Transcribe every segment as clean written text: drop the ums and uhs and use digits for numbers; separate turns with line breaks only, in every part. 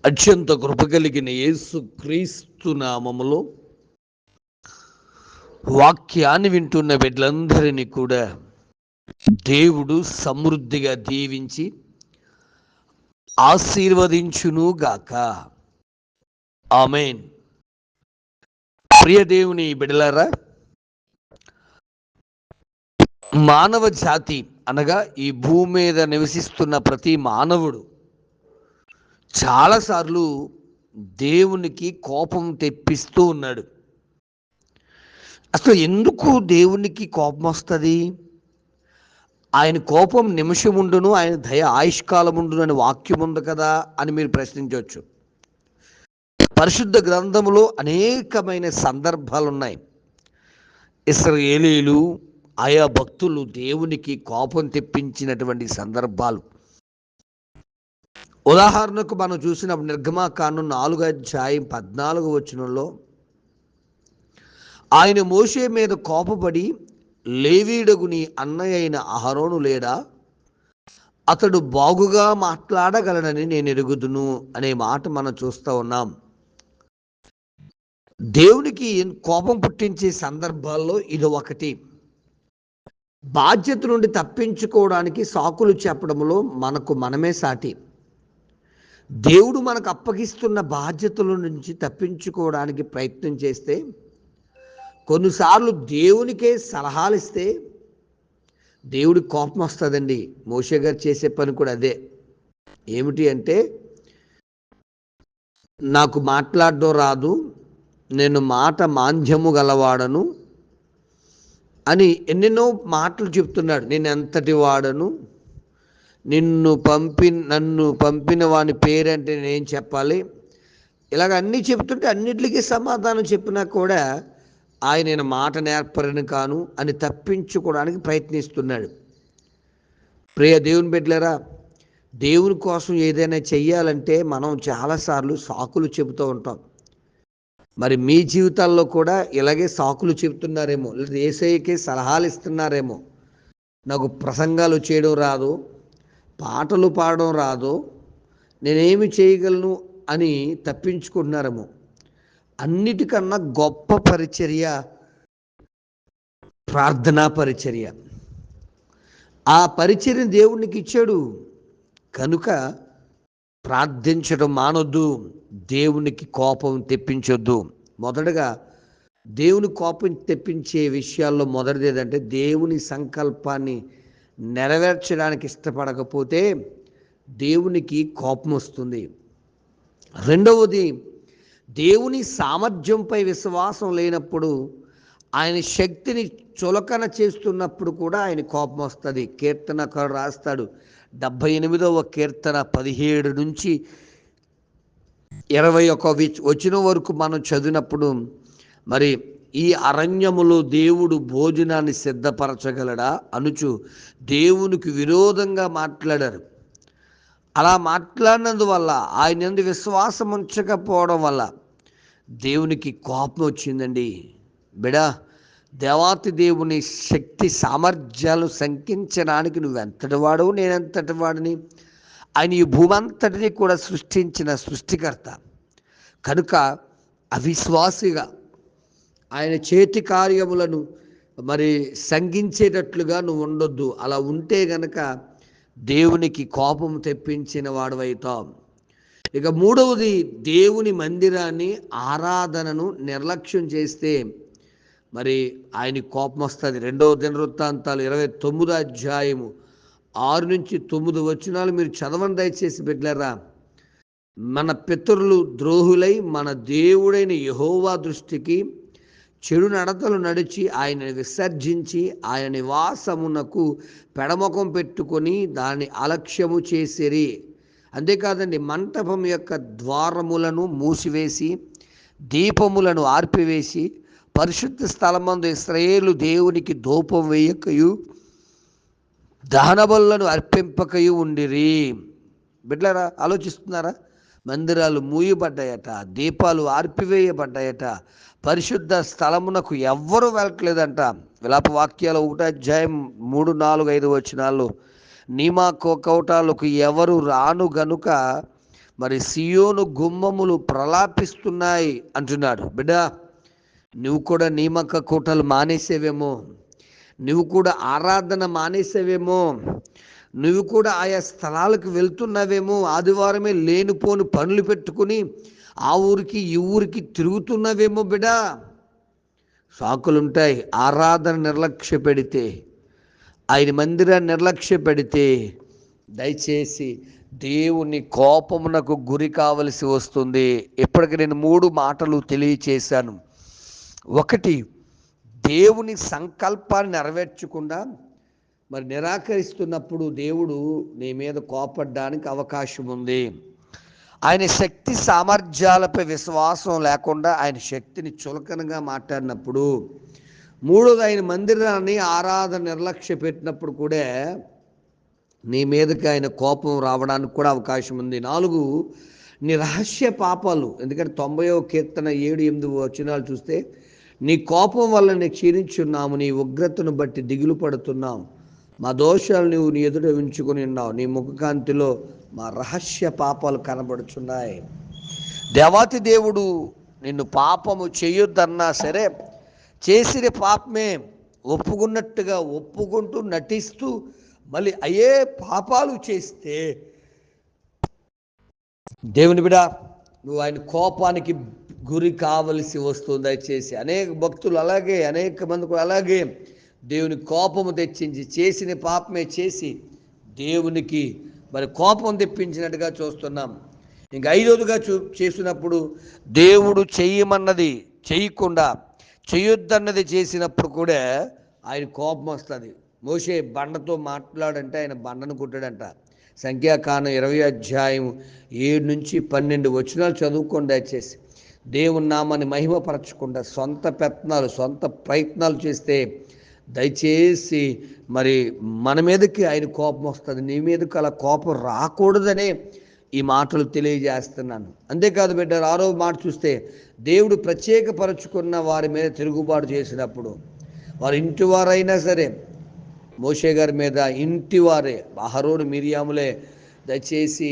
అత్యంత కృప కలిగిన యేసు క్రీస్తు నామములో వాక్యాన్ని వింటున్న బిడ్డలందరినీ కూడా దేవుడు సమృద్ధిగా దీవించి ఆశీర్వదించునుగాక. ఆమేన్. ప్రియ దేవుని బిడ్డలారా, మానవ జాతి అనగా ఈ భూమి మీద నివసిస్తున్న ప్రతి మానవుడు చాలాసార్లు దేవునికి కోపం తెప్పిస్తూ ఉన్నాడు. అసలు ఎందుకు దేవునికి కోపం వస్తుంది? ఆయన కోపం నిమిషం ఉండును, ఆయన దయ ఆయుష్కాలం ఉండును అని వాక్యం ఉంది కదా అని మీరు ప్రశ్నించవచ్చు. పరిశుద్ధ గ్రంథములో అనేకమైన సందర్భాలు ఉన్నాయి. ఇశ్రాయేలీలు ఆయా భక్తులు దేవునికి కోపం తెప్పించినటువంటి సందర్భాలు. ఉదాహరణకు మనం చూసినప్పుడు నిర్గమాకాండం 4:14 ఆయన మోషే మీద కోపపడి, లేవీయుడగుని అన్నయ్య అయిన అహరోను లేడా, అతడు బాగుగా మాట్లాడగలడని నేను ఎరుగుదును అనే మాట మనం చూస్తూ ఉన్నాం. దేవునికి కోపం పుట్టించే సందర్భాల్లో ఇది ఒకటి. బాధ్యత నుండి తప్పించుకోవడానికి సాకులు చెప్పడంలో మనకు మనమే సాటి. దేవుడు మనకు అప్పగిస్తున్న బాధ్యతల నుంచి తప్పించుకోవడానికి ప్రయత్నం చేస్తే, కొన్నిసార్లు దేవునికే సలహాలు ఇస్తే దేవుడికి కోపం వస్తుందండి. మోషే గారు చేసే పని కూడా అదే. ఏమిటి అంటే, నాకు మాట్లాడడం రాదు, నేను మాట మాంద్యము గలవాడను అని ఎన్నెన్నో మాటలు చెప్తున్నాడు. నేను ఎంతటి వాడను, నన్ను పంపిన వాని పేరంటే నేను చెప్పాలి, ఇలాగ అన్నీ చెప్తుంటే అన్నిటికీ సమాధానం చెప్పినా కూడా ఆయన మాట నేర్పరని కాను అని తప్పించుకోవడానికి ప్రయత్నిస్తున్నాడు. ప్రియ దేవుని బిడ్డలారా, దేవుని కోసం ఏదైనా చెయ్యాలంటే మనం చాలాసార్లు సాకులు చెబుతూ ఉంటాం. మరి మీ జీవితాల్లో కూడా ఇలాగే సాకులు చెబుతున్నారేమో, లేదా యేసయ్యకే సలహాలు ఇస్తున్నారేమో. నాకు ప్రసంగాలు చేయడం రాదు, పాటలు పాడడం రాదు, నేనేమి చేయగలను అని తప్పించుకుంటున్నారేమో. అన్నిటికన్నా గొప్ప పరిచర్య ప్రార్థనా పరిచర్య. ఆ పరిచర్య దేవునికి ఇచ్చాడు కనుక ప్రార్థించడం మానొద్దు, దేవునికి కోపం తెప్పించొద్దు. మొదటగా దేవుని కోపం తెప్పించే విషయాల్లో మొదటిది ఏదంటే, దేవుని సంకల్పాన్ని నెరవేర్చడానికి ఇష్టపడకపోతే దేవునికి కోపం వస్తుంది. రెండవది, దేవుని సామర్థ్యంపై విశ్వాసం లేనప్పుడు, ఆయన శక్తిని చులకన చేస్తున్నప్పుడు కూడా ఆయన కోపం వస్తుంది. కీర్తనకారుడు రాస్తాడు, 78వ కీర్తన 17 నుంచి 21 వచనం వరకు మనం చదివినప్పుడు, మరి ఈ అరణ్యములో దేవుడు భోజనాన్ని సిద్ధపరచగలడా అనుచు దేవునికి విరోధంగా మాట్లాడారు. అలా మాట్లాడినందువల్ల, ఆయన యందు విశ్వాసం ఉంచకపోవడం వల్ల దేవునికి కోపం వచ్చిందండి. బిడా, దేవాతి దేవుని శక్తి సామర్థ్యాలు శంకించడానికి నువ్వెంతటి వాడవు, నేనెంతటి వాడిని. ఆయన ఈ భూమంతటిని కూడా సృష్టించిన సృష్టికర్త కనుక అవిశ్వాసిగా ఆయన చేతి కార్యములను మరి శంకించేటట్లుగా నువ్వు ఉండొద్దు. అలా ఉంటే గనక దేవునికి కోపం తెప్పించిన వాడవైతాం. ఇక మూడవది, దేవుని మందిరాన్ని ఆరాధనను నిర్లక్ష్యం చేస్తే మరి ఆయనకి కోపం వస్తుంది. 2వ దినవృత్తాంతాలు 29:6-9 మీరు చదవండి దయచేసి బిడ్డలారా. మన పితరులు ద్రోహులై మన దేవుడైన యెహోవా దృష్టికి చెడు నడతలు నడిచి ఆయన విసర్జించి ఆయన నివాసమునకు పెడముఖం పెట్టుకొని దాన్ని అలక్ష్యము చేసిరి. అంతేకాదండి, మంటపం యొక్క ద్వారములను మూసివేసి దీపములను ఆర్పివేసి పరిశుద్ధ స్థలమందు ఇశ్రాయేలు దేవునికి ధూపం వేయకయు దహనబలులను అర్పింపకయు ఉండిరి. బిడ్డలారా, ఆలోచిస్తున్నారా? మందిరాలు మూయబడ్డాయట, దీపాలు ఆర్పివేయబడ్డాయట, పరిశుద్ధ స్థలమునకు ఎవ్వరూ వెళ్ళట్లేదంట. విలాప వాక్యాలు 1:3, 4, 5 వచనాల్లో, నియమ కోకౌటాలకు ఎవరు రాను గనుక మరి సియోను గుమ్మములు ప్రలాపిస్తున్నాయి అంటున్నాడు. బిడ్డ, నువ్వు కూడా నియామక కూటలు మానేసేవేమో, నువ్వు కూడా ఆరాధన మానేసేవేమో, నువ్వు కూడా ఆయా స్థలాలకు వెళ్తున్నావేమో, ఆదివారమే లేనిపోని పనులు పెట్టుకుని ఆ ఊరికి ఈ ఊరికి తిరుగుతున్నావేమో. బిడ్డ, సాకులుంటాయి. ఆరాధన నిర్లక్ష్య పెడితే, ఆయన మందిరాన్ని నిర్లక్ష్య పెడితే దయచేసి దేవుని కోపమునకు గురి కావలసి వస్తుంది. ఇప్పటికి నేను 3 మాటలు తెలియచేశాను. ఒకటి, దేవుని సంకల్పాన్ని నెరవేర్చకుండా మరి నిరాకరిస్తున్నప్పుడు దేవుడు నీ మీద కోపడ్డానికి అవకాశం ఉంది. ఆయన శక్తి సామర్థ్యాలపై విశ్వాసం లేకుండా ఆయన శక్తిని చులకనగా మాట్లాడినప్పుడు, మూడోది ఆయన మందిరాన్ని ఆరాధన నిర్లక్ష్య పెట్టినప్పుడు కూడా నీ మీదకి ఆయన కోపం రావడానికి కూడా అవకాశం ఉంది. 4, నీ రహస్య పాపాలు. ఎందుకంటే 90వ కీర్తన 7-8 వచనాలు చూస్తే, నీ కోపం వల్ల నీ క్షీణించున్నాము, నీ ఉగ్రతను బట్టి దిగులు పడుతున్నాం, మా దోషాలు నువ్వు నీ ఎదుట ఉంచుకొని ఉన్నావు, నీ ముఖకాంతిలో మా రహస్య పాపాలు కనబడుచున్నాయి. దేవాతి దేవుడు నిన్ను పాపము చేయొద్దన్నా సరే, చేసిన పాపమే ఒప్పుకున్నట్టుగా ఒప్పుకుంటూ నటిస్తూ మళ్ళీ అయ్యే పాపాలు చేస్తే, దేవుని బిడ్డ, నువ్వు ఆయన కోపానికి గురి కావలసి వస్తుంది. దయచేసి అనేక భక్తులు అలాగే, అనేక మందికి అలాగే దేవుని కోపము తెచ్చించి చేసిన పాపమే చేసి దేవునికి మరి కోపం తెప్పించినట్టుగా చూస్తున్నాం. ఇంక 5వదిగా చేసినప్పుడు, దేవుడు చెయ్యమన్నది చేయకుండా చేయొద్దన్నది చేసినప్పుడు కూడా ఆయన కోపం వస్తుంది. మోషే బండతో మాట్లాడంటే ఆయన బండను కుట్టాడంట. సంఖ్యాకాండం 20-7-12 వచనాలు చదువుకోండి దయచేసి. దేవుని నామాన్ని మహిమపరచకుండా సొంత పెత్తనాలు, సొంత ప్రయత్నాలు చేస్తే దయచేసి మరి మన మీదకి ఆయన కోపం వస్తుంది. నీ మీదకి అలా కోపం రాకూడదనే ఈ మాటలు తెలియజేస్తున్నాను. అంతేకాదు బిడ్డ, 6వ మాట చూస్తే, దేవుడు ప్రత్యేకపరచుకున్న వారి మీద తిరుగుబాటు చేసినప్పుడు, వారి ఇంటి వారైనా సరే, మోషే గారి మీద ఇంటి వారే, అహరోను మిరియాములే దయచేసి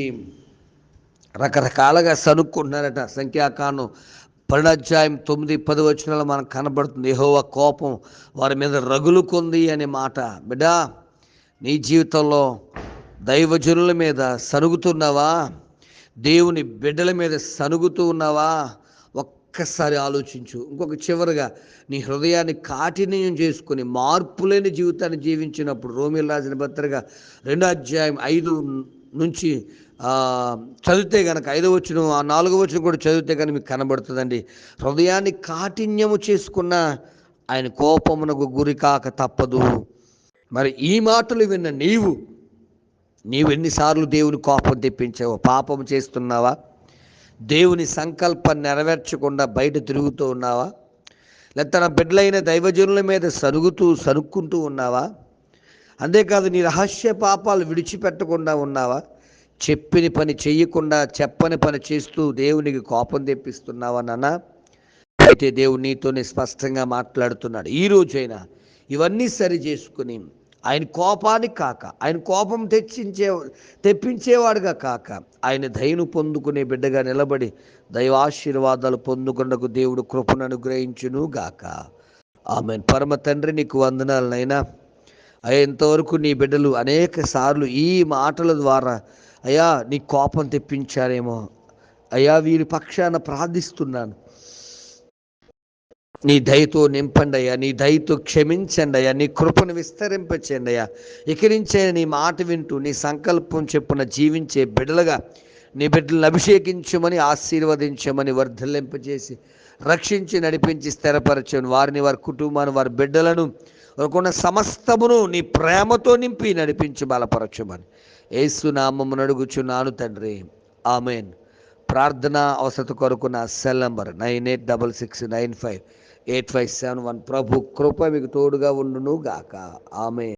రకరకాలుగా సనుక్కుంటున్నారట. సంఖ్యాకాండం 12-9-10 వచనాలు మనకు కనబడుతుంది. యెహోవా కోపం వారి మీద రగులుకుంది అనే మాట. బిడ్డ, నీ జీవితంలో దైవజనుల మీద సనుగుతున్నావా? దేవుని బిడ్డల మీద సనుగుతూ ఉన్నావా? ఒక్కసారి ఆలోచించు. ఇంకొక చివరిగా, నీ హృదయాన్ని కాఠిన్యం చేసుకుని మార్పులేని జీవితాన్ని జీవించినప్పుడు, రోమీయులకు రాసిన పత్రిక 2-5 నుంచి చదివితే కనుక 5వ వచనం, 4వ వచనం కూడా చదివితే కనుక మీకు కనబడుతుందండి. హృదయాన్ని కాఠిన్యము చేసుకున్న ఆయన కోపమునకు గురి కాక తప్పదు. మరి ఈ మాటలు విన్న నీవు ఎన్నిసార్లు దేవుని కోపం తెప్పించావో? పాపం చేస్తున్నావా? దేవుని సంకల్పం నెరవేర్చకుండా బయట తిరుగుతూ ఉన్నావా? లేదా తన బిడ్డలైన దైవజనుల మీద సనుక్కుంటూ ఉన్నావా? అంతేకాదు, నీ రహస్య పాపాలు విడిచిపెట్టకుండా ఉన్నావా? చెప్పిన పని చెయ్యకుండా చెప్పని పని చేస్తూ దేవునికి కోపం తెప్పిస్తున్నావా నాన్న? అయితే దేవుడు నీతోనే స్పష్టంగా మాట్లాడుతున్నాడు. ఈ రోజైనా ఇవన్నీ సరి చేసుకుని ఆయన కోపానికి కాక, ఆయన కోపం తెప్పించేవాడుగా కాక, ఆయన దయను పొందుకునే బిడ్డగా నిలబడి దైవాశీర్వాదాలు పొందుకున్నకు దేవుడు కృపను అనుగ్రహించును గాక. ఆమేన్. పరమ తండ్రి, నీకు వందనాలనైనా. అయ్యా, ఇంతవరకు నీ బిడ్డలు అనేక సార్లు ఈ మాటల ద్వారా అయ్యా నీ కోపం తెప్పించారేమో. అయ్యా, వీరి పక్షాన ప్రార్థిస్తున్నాను, నీ దయతో నింపండి అయ్యా, నీ దయతో క్షమించండి అయ్యా, నీ కృపను విస్తరింపచేయండి అయ్యా. ఇక నుంచే నీ మాట వింటూ నీ సంకల్పం చెప్పున జీవించే బిడ్డలుగా నీ బిడ్డలను అభిషేకించమని, ఆశీర్వదించమని, వర్ధలింపజేసి రక్షించి నడిపించి స్థిరపరచని వారిని, వారి కుటుంబాన్ని, వారి బిడ్డలను, వారికున్న సమస్తమును నీ ప్రేమతో నింపి నడిపించి బలపరచమని యేసు నామమున అడుగుచున్నాను తండ్రి. ఆమేన్. ప్రార్థన అవసరత కొరకు నా సెల్ నంబర్ 9866958571. ప్రభు కృప మీకు తోడుగా ఉండును గాక. ఆమేన్.